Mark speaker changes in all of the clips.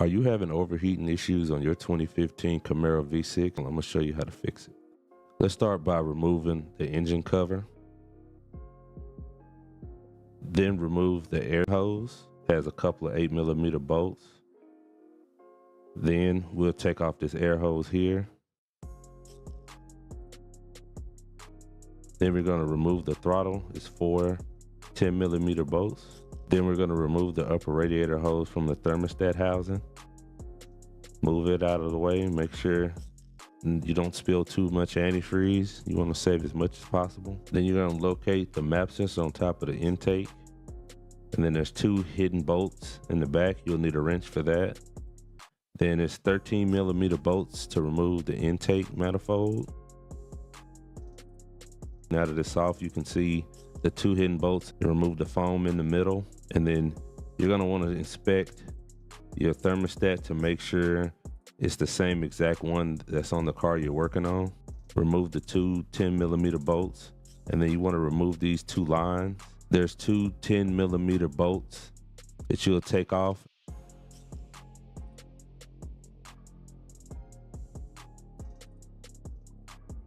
Speaker 1: Are you having overheating issues on your 2015 Camaro V6? I'm gonna show you how to fix it. Let's start by removing the engine cover. Then remove the air hose. It has a couple of 8mm bolts. Then we'll take off this air hose here. Then we're gonna remove the throttle. It's 4 10mm bolts. Then we're gonna remove the upper radiator hose from the thermostat housing. Move it out of the way. Make sure you don't spill too much antifreeze. You want to save as much as possible. Then you're going to locate the map sensor on top of the intake. And then there's 2 hidden bolts in the back. You'll need a wrench for that. Then it's 13mm bolts to remove the intake manifold. Now that it's off, you can see the 2 hidden bolts. Remove the foam in the middle. And then you're going to want to inspect your thermostat to make sure it's the same exact one that's on the car you're working on. Remove the 2 10mm bolts, and then you want to remove these 2 lines. There's 2 10mm bolts that you'll take off.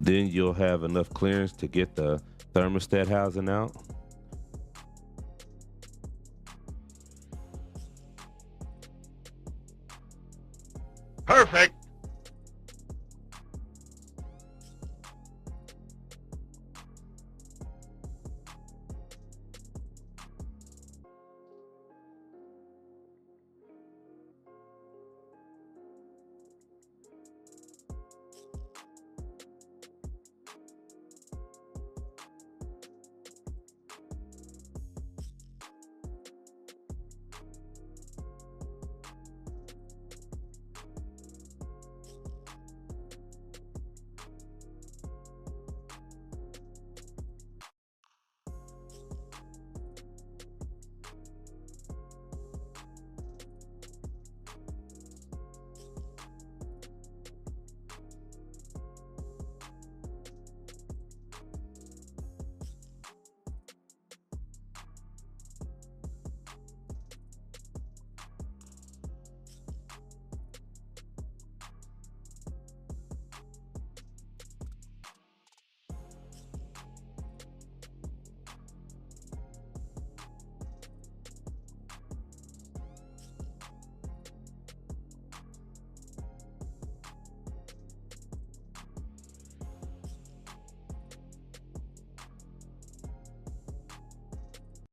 Speaker 1: Then you'll have enough clearance to get the thermostat housing out.
Speaker 2: Perfect.